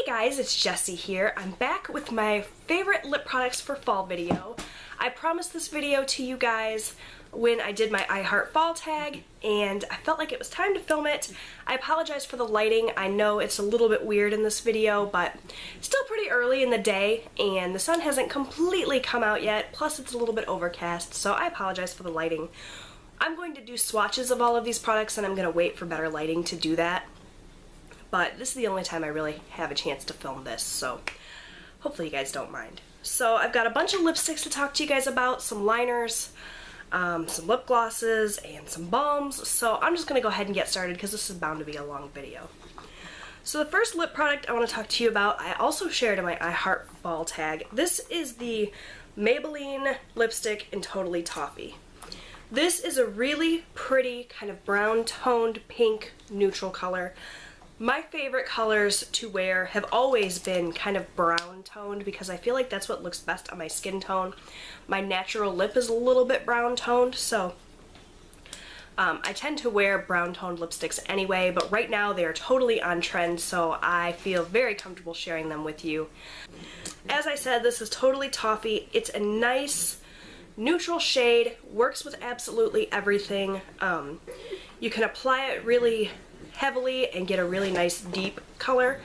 guys, it's Jessie here. I'm back with my favorite lip products for fall video. I promised this video to you guys when I did my I Heart Fall tag, and I felt like it was time to film it. I apologize for the lighting. I know it's a little bit weird in this video, but still pretty early in the day, and the sun hasn't completely come out yet, plus it's a little bit overcast, so I apologize for the lighting. I'm going to do swatches of all of these products, and I'm going to wait for better lighting to do that. But this is the only time I really have a chance to film this, so hopefully you guys don't mind. So I've got a bunch of lipsticks to talk to you guys about, some liners, some lip glosses, and some balms. So I'm just going to go ahead and get started because this is bound to be a long video. So the first lip product I want to talk to you about, I also shared in my I Heart Fall tag. This is the Maybelline lipstick in Totally Toffee. This is a really pretty kind of brown toned pink neutral color. My favorite colors to wear have always been kind of brown toned because I feel like that's what looks best on my skin tone. My natural lip is a little bit brown toned, so I tend to wear brown toned lipsticks anyway, but right now they are totally on trend, so I feel very comfortable sharing them with you. As I said, this is Totally Toffee. It's a nice neutral shade, works with absolutely everything. You can apply it really heavily and get a really nice deep color,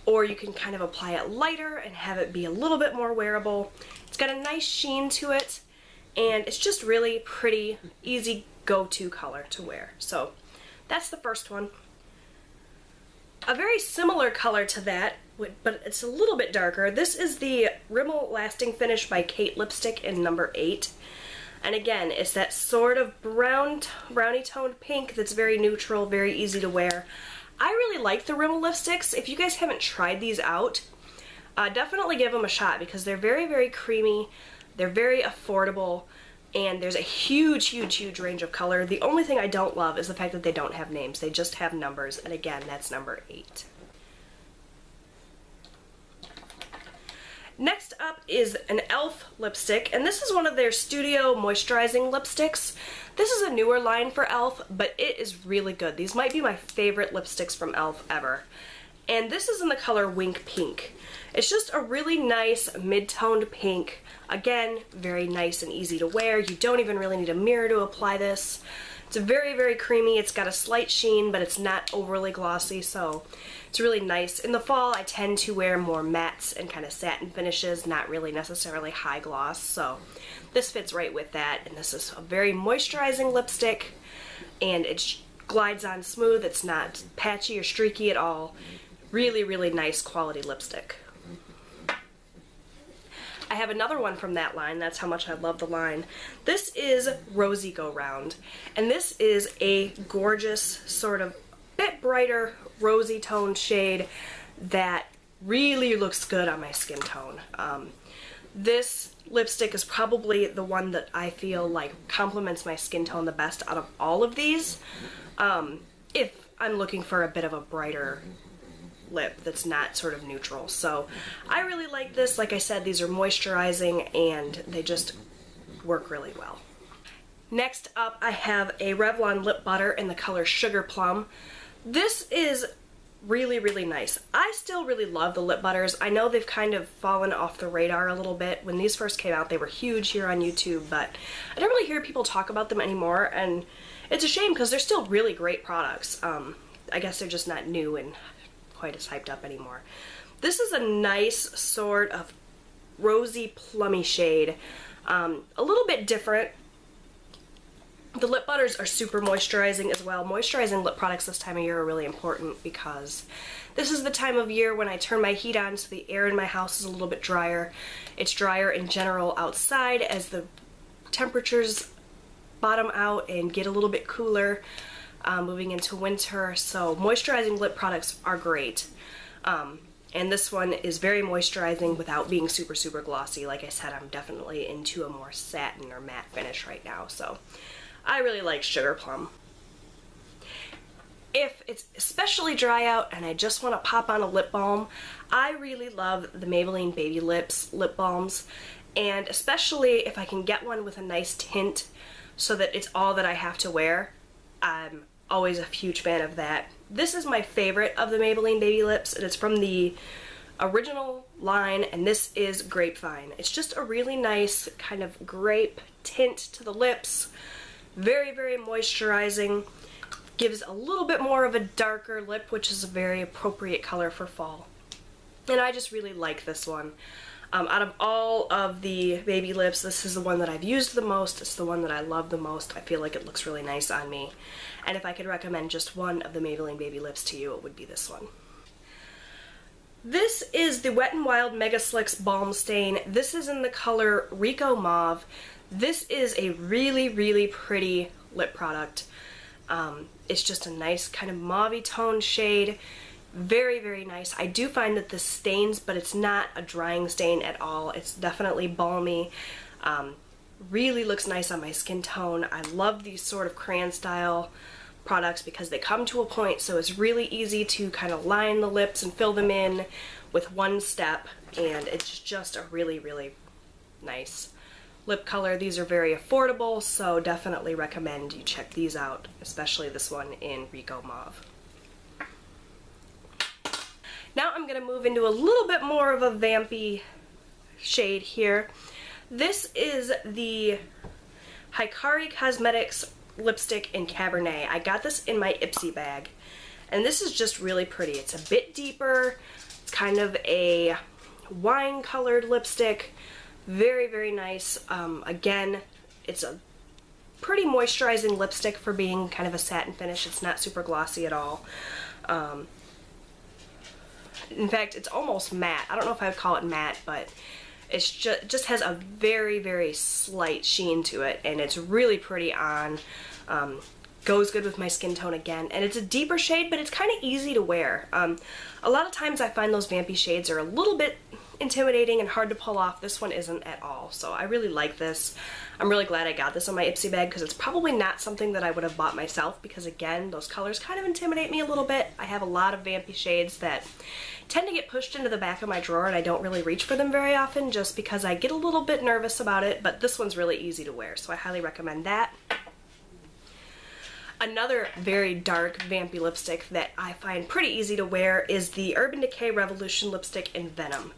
or you can kind of apply it lighter and have it be a little bit more wearable. It's got a nice sheen to it, and it's just really pretty, easy go-to color to wear. So that's the first one. A very similar color to that, but it's a little bit darker. This is the Rimmel Lasting Finish by Kate lipstick in number 8. And again, it's that sort of brownie toned pink that's very neutral, very easy to wear. I really like the Rimmel lipsticks. If you guys haven't tried these out, definitely give them a shot because they're very, very creamy, they're very affordable, and there's a huge range of color. The only thing I don't love is the fact that they don't have names. They just have numbers, and again, that's number 8. Next up is an e.l.f. lipstick, and this is one of their Studio Moisturizing lipsticks. This is a newer line for e.l.f., but it is really good. These might be my favorite lipsticks from e.l.f. ever. And this is in the color Wink Pink. It's just a really nice mid-toned pink. Again, very nice and easy to wear. You don't even really need a mirror to apply this. It's very, very creamy. It's got a slight sheen, but it's not overly glossy, so it's really nice. In the fall, I tend to wear more mattes and kind of satin finishes, not really necessarily high gloss, so this fits right with that. And this is a very moisturizing lipstick, and it glides on smooth. It's not patchy or streaky at all. Really, really nice quality lipstick. I have another one from that line. That's how much I love the line. This is Rosy Go Round, and this is a gorgeous sort of bit brighter rosy toned shade that really looks good on my skin tone. This lipstick is probably the one that I feel like complements my skin tone the best out of all of these, if I'm looking for a bit of a brighter lip that's not sort of neutral. So I really like this. Like I said, these are moisturizing and they just work really well. Next up, I have a Revlon lip butter in the color Sugar Plum. This is really, really nice. I still really love the lip butters. I know they've kind of fallen off the radar a little bit. When these first came out, they were huge here on YouTube, but I don't really hear people talk about them anymore, and it's a shame because they're still really great products. I guess they're just not new and quite as hyped up anymore. This is a nice sort of rosy plummy shade, a little bit different. The lip butters are super moisturizing as well. Moisturizing lip products this time of year are really important because this is the time of year when I turn my heat on so the air in my house is a little bit drier. It's drier in general outside as the temperatures bottom out and get a little bit cooler. Moving into winter, so moisturizing lip products are great. And this one is very moisturizing without being super glossy. Like I said, I'm definitely into a more satin or matte finish right now, so I really like Sugar Plum. If it's especially dry out and I just want to pop on a lip balm, I really love the Maybelline Baby Lips lip balms, and especially if I can get one with a nice tint so that it's all that I have to wear, I'm always a huge fan of that. This is my favorite of the Maybelline Baby Lips, and it's from the original line, and this is Grapevine. It's just a really nice kind of grape tint to the lips. Very, very moisturizing. Gives a little bit more of a darker lip, which is a very appropriate color for fall. And I just really like this one. Out of all of the baby lips, this is the one that I've used the most. It's the one that I love the most. I feel like it looks really nice on me. And if I could recommend just one of the Maybelline Baby Lips to you, it would be this one. This is the Wet n Wild Mega Slicks Balm Stain. This is in the color Rico Mauve. This is a really, really pretty lip product. It's just a nice kind of mauve-y tone shade. Very, very nice. I do find that this stains, but it's not a drying stain at all. It's definitely balmy. Really looks nice on my skin tone. I love these sort of crayon style products because they come to a point, so it's really easy to kind of line the lips and fill them in with one step, and it's just a really, really nice lip color. These are very affordable, so definitely recommend you check these out, especially this one in Rico Mauve. Now I'm going to move into a little bit more of a vampy shade here. This is the Hikari Cosmetics lipstick in Cabernet. I got this in my Ipsy bag, and this is just really pretty. It's a bit deeper. It's kind of a wine colored lipstick. Very, very nice. Again, it's a pretty moisturizing lipstick for being kind of a satin finish. It's not super glossy at all. In fact, it's almost matte. I don't know if I would call it matte, but it's just has a very, very slight sheen to it, and it's really pretty on. Goes good with my skin tone again, and it's a deeper shade, but it's kind of easy to wear. A lot of times I find those vampy shades are a little bit intimidating and hard to pull off. This one isn't at all, so I really like this. I'm really glad I got this on my Ipsy bag because it's probably not something that I would have bought myself because, again, those colors kind of intimidate me a little bit. I have a lot of vampy shades that tend to get pushed into the back of my drawer, and I don't really reach for them very often just because I get a little bit nervous about it, but this one's really easy to wear, so I highly recommend that. Another very dark vampy lipstick that I find pretty easy to wear is the Urban Decay Revolution lipstick in Venom.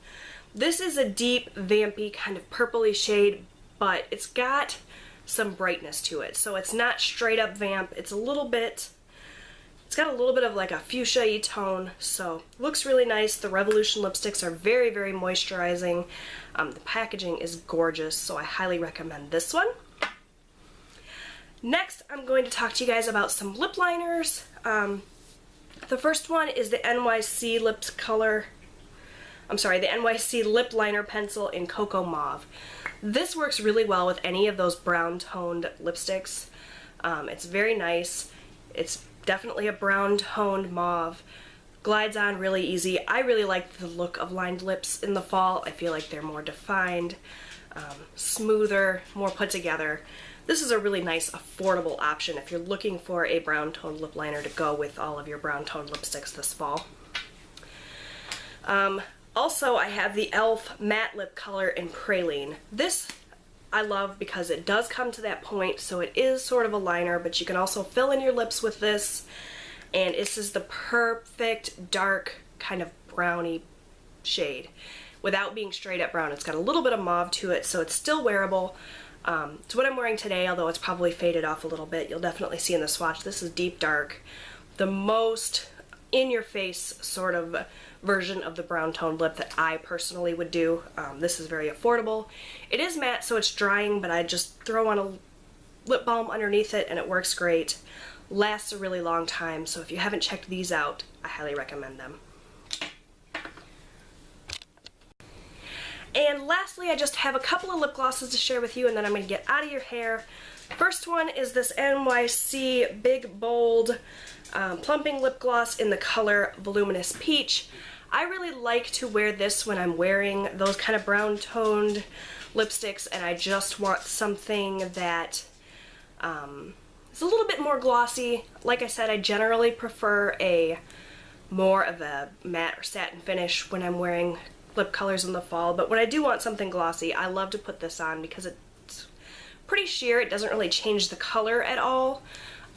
This is a deep, vampy, kind of purpley shade, but it's got some brightness to it. So it's not straight up vamp. It's got a little bit of like a fuchsia-y tone, so looks really nice. The Revolution lipsticks are very, very moisturizing. The packaging is gorgeous, so I highly recommend this one. Next, I'm going to talk to you guys about some lip liners. The first one is the NYC NYC Lip Liner Pencil in Cocoa Mauve. This works really well with any of those brown-toned lipsticks. It's very nice. It's definitely a brown-toned mauve. Glides on really easy. I really like the look of lined lips in the fall. I feel like they're more defined, smoother, more put together. This is a really nice, affordable option if you're looking for a brown-toned lip liner to go with all of your brown-toned lipsticks this fall. Also, I have the e.l.f. Matte Lip Color in Praline. This I love because it does come to that point, so it is sort of a liner, but you can also fill in your lips with this, and this is the perfect dark kind of brownie shade without being straight up brown. It's got a little bit of mauve to it, so it's still wearable. It's what I'm wearing today, although it's probably faded off a little bit. You'll definitely see in the swatch this is deep dark. The most in-your-face sort of version of the brown toned lip that I personally would do. This is very affordable. It is matte, so it's drying, but I just throw on a lip balm underneath it and it works great. Lasts a really long time, so if you haven't checked these out, I highly recommend them. And lastly, I just have a couple of lip glosses to share with you, and then I'm going to get out of your hair. First one is this NYC Big Bold Plumping Lip Gloss in the color Voluminous Peach. I really like to wear this when I'm wearing those kind of brown toned lipsticks and I just want something that is a little bit more glossy. Like I said, I generally prefer more of a matte or satin finish when I'm wearing lip colors in the fall, but when I do want something glossy, I love to put this on because it's pretty sheer. It doesn't really change the color at all.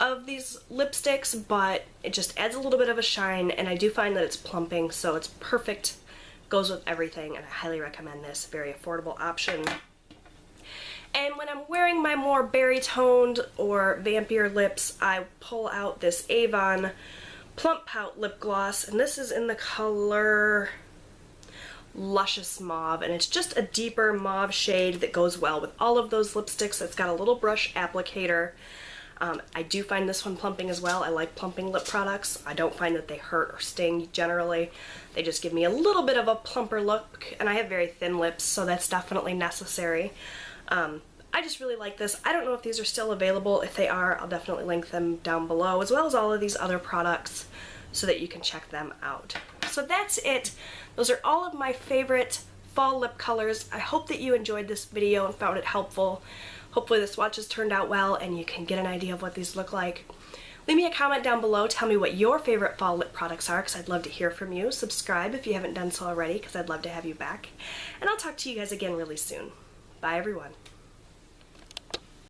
of these lipsticks, but it just adds a little bit of a shine, and I do find that it's plumping, so it's perfect, goes with everything, and I highly recommend this. Very affordable option. And when I'm wearing my more berry toned or vampier lips, I pull out this Avon Plump Pout lip gloss, and this is in the color Luscious Mauve, and it's just a deeper mauve shade that goes well with all of those lipsticks. It's got a little brush applicator. I do find this one plumping as well. I like plumping lip products. I don't find that they hurt or sting generally. They just give me a little bit of a plumper look, and I have very thin lips, so that's definitely necessary. I just really like this. I don't know if these are still available. If they are, I'll definitely link them down below, as well as all of these other products so that you can check them out. So that's it. Those are all of my favorite fall lip colors. I hope that you enjoyed this video and found it helpful. Hopefully the swatches turned out well and you can get an idea of what these look like. Leave me a comment down below. Tell me what your favorite fall lip products are, because I'd love to hear from you. Subscribe if you haven't done so already, because I'd love to have you back. And I'll talk to you guys again really soon. Bye everyone.